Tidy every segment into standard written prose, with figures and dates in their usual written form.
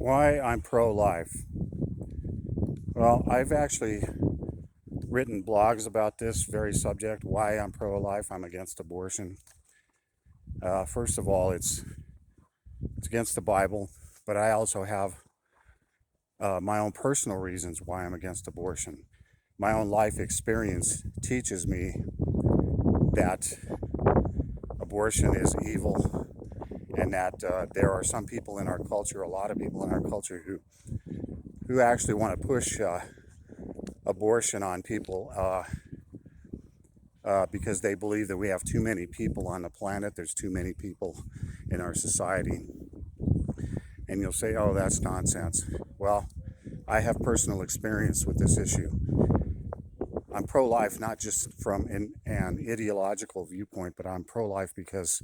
Why I'm pro-life. Well, I've actually written blogs about this very subject, why I'm pro-life, I'm against abortion. First of all, it's against the Bible, but I also have my own personal reasons why I'm against abortion. My own life experience teaches me that abortion is evil and that there are some people in our culture, a lot of people in our culture who actually want to push abortion on people because they believe that we have too many people on the planet. There's too many people in our society. And you'll say, oh, that's nonsense. Well, I have personal experience with this issue. I'm pro-life not just from an ideological viewpoint, but I'm pro-life because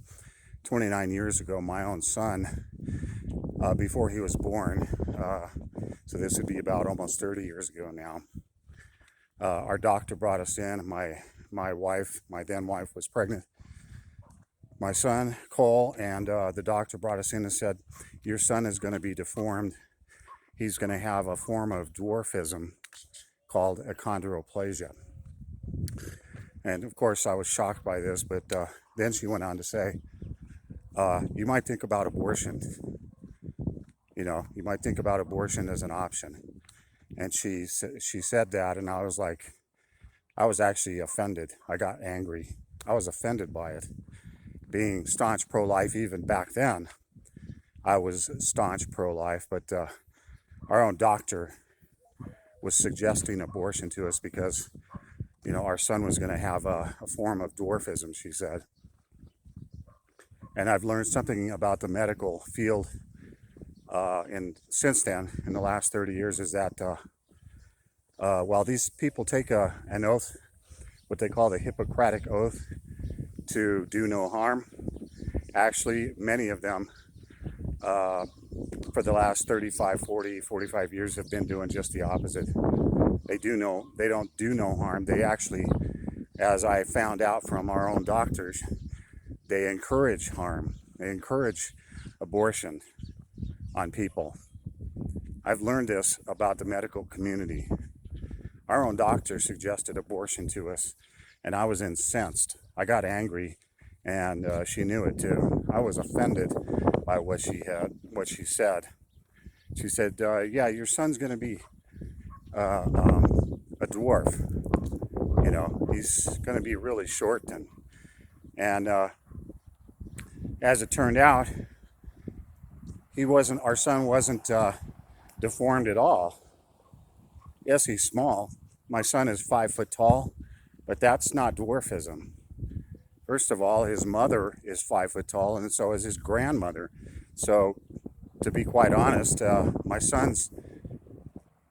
29 years ago, my own son, before he was born, so this would be about almost 30 years ago now, our doctor brought us in. My wife, my then wife, was pregnant. My son, Cole, and the doctor brought us in and said, your son is going to be deformed. He's going to have a form of dwarfism called achondroplasia. And of course, I was shocked by this, but then she went on to say, you might think about abortion. You might think about abortion as an option. And she said that, and I was actually offended. I got angry. I was offended by it. Being staunch pro-life even back then, I was staunch pro-life, but our own doctor was suggesting abortion to us because, our son was going to have a form of dwarfism, she said. And I've learned something about the medical field since then, in the last 30 years, is that while these people take an oath, what they call the Hippocratic Oath, to do no harm, actually, many of them, for the last 35, 40, 45 years have been doing just the opposite. They don't do no harm. They actually, as I found out from our own doctors, they encourage harm. They encourage abortion on people. I've learned this about the medical community. Our own doctor suggested abortion to us, and I was incensed. I got angry, and she knew it too. I was offended by what she said. She said, yeah, your son's going to be a dwarf. He's going to be really short. And as it turned out, our son wasn't deformed at all. Yes, he's small. My son is 5 foot tall, but that's not dwarfism. First of all, his mother is 5 foot tall, and so is his grandmother. So, to be quite honest, my son's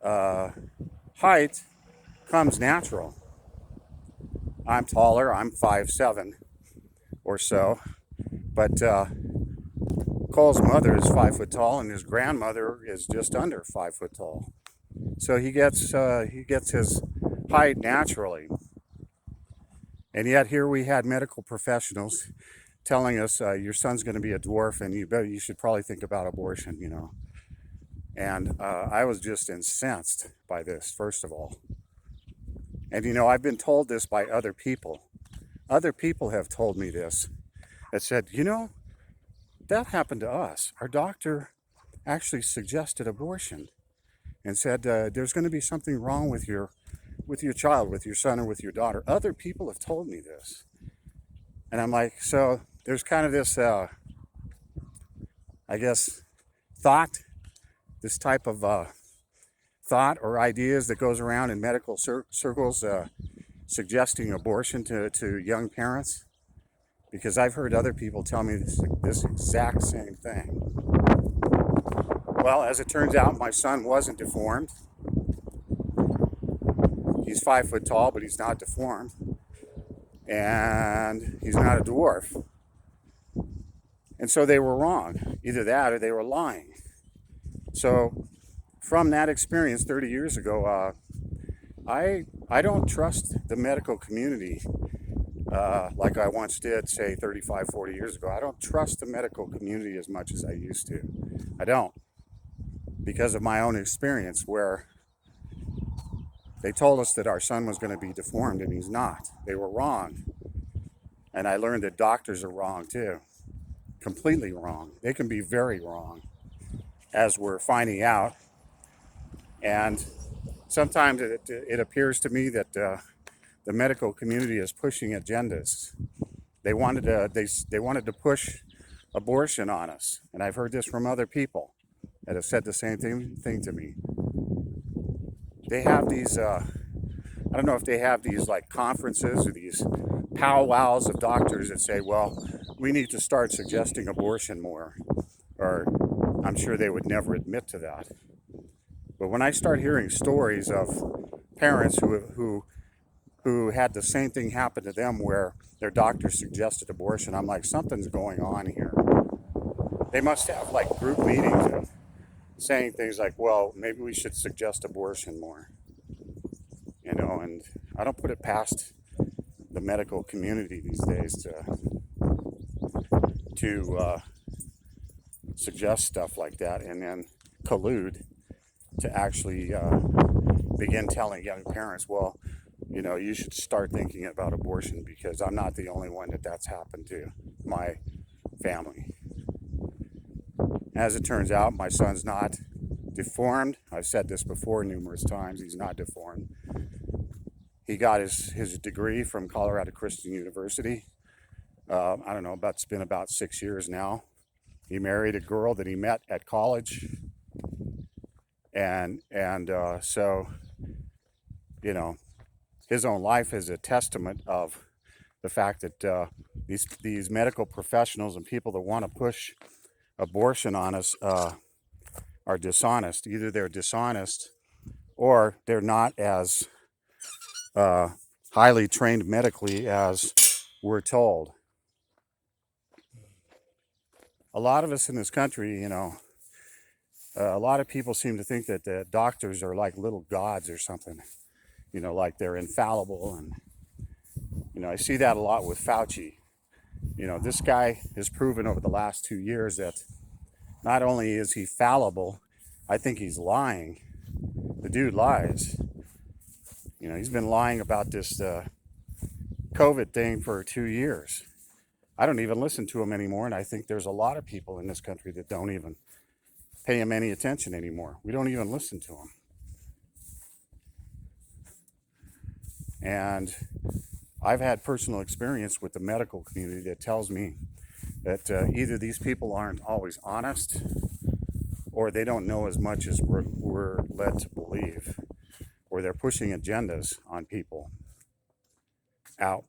height comes natural. I'm taller. I'm 5'7" or so, but Cole's mother is 5 foot tall, and his grandmother is just under 5 foot tall. So he gets his height naturally. And yet here we had medical professionals telling us your son's going to be a dwarf, and you should probably think about abortion. And I was just incensed by this, first of all. And I've been told this by other people. Other people have told me this. That said, that happened to us. Our doctor actually suggested abortion and said there's going to be something wrong with your child, with your son or with your daughter. Other people have told me this. And I'm like, so there's kind of this, I guess, this type of thought or ideas that goes around in medical circles suggesting abortion to young parents. Because I've heard other people tell me this exact same thing. Well, as it turns out, my son wasn't deformed. He's 5 foot tall, but he's not deformed. And he's not a dwarf. And so they were wrong. Either that or they were lying. So from that experience 30 years ago, I don't trust the medical community like I once did, say, 35, 40 years ago. I don't trust the medical community as much as I used to. I don't. because of my own experience where they told us that our son was going to be deformed and he's not. They were wrong. And I learned that doctors are wrong too. Completely wrong. They can be very wrong, as we're finding out. And sometimes it appears to me that the medical community is pushing agendas. They wanted to push abortion on us, and I've heard this from other people that have said the same thing to me. They have these. I don't know if they have these like conferences or these powwows of doctors that say, well, we need to start suggesting abortion more. Or I'm sure they would never admit to that. But when I start hearing stories of parents who had the same thing happen to them where their doctor suggested abortion, I'm like, something's going on here. They must have like group meetings and saying things like, well, maybe we should suggest abortion more. And I don't put it past the medical community these days to suggest stuff like that and then collude to actually begin telling young parents, well, you should start thinking about abortion because I'm not the only one that's happened to my family. As it turns out, my son's not deformed. I've said this before numerous times. He's not deformed. He got his degree from Colorado Christian University. I don't know, it's been about 6 years now. He married a girl that he met at college. And so, his own life is a testament of the fact that these medical professionals and people that want to push abortion on us are dishonest. Either they're dishonest or they're not as highly trained medically as we're told. A lot of us in this country, a lot of people seem to think that the doctors are like little gods or something, like they're infallible. And, I see that a lot with Fauci. This guy has proven over the last 2 years that not only is he fallible, I think he's lying. The dude lies. He's been lying about this COVID thing for 2 years. I don't even listen to him anymore, and I think there's a lot of people in this country that don't even pay him any attention anymore. We don't even listen to him. And I've had personal experience with the medical community that tells me that either these people aren't always honest or they don't know as much as we're led to believe, or they're pushing agendas on people. Out.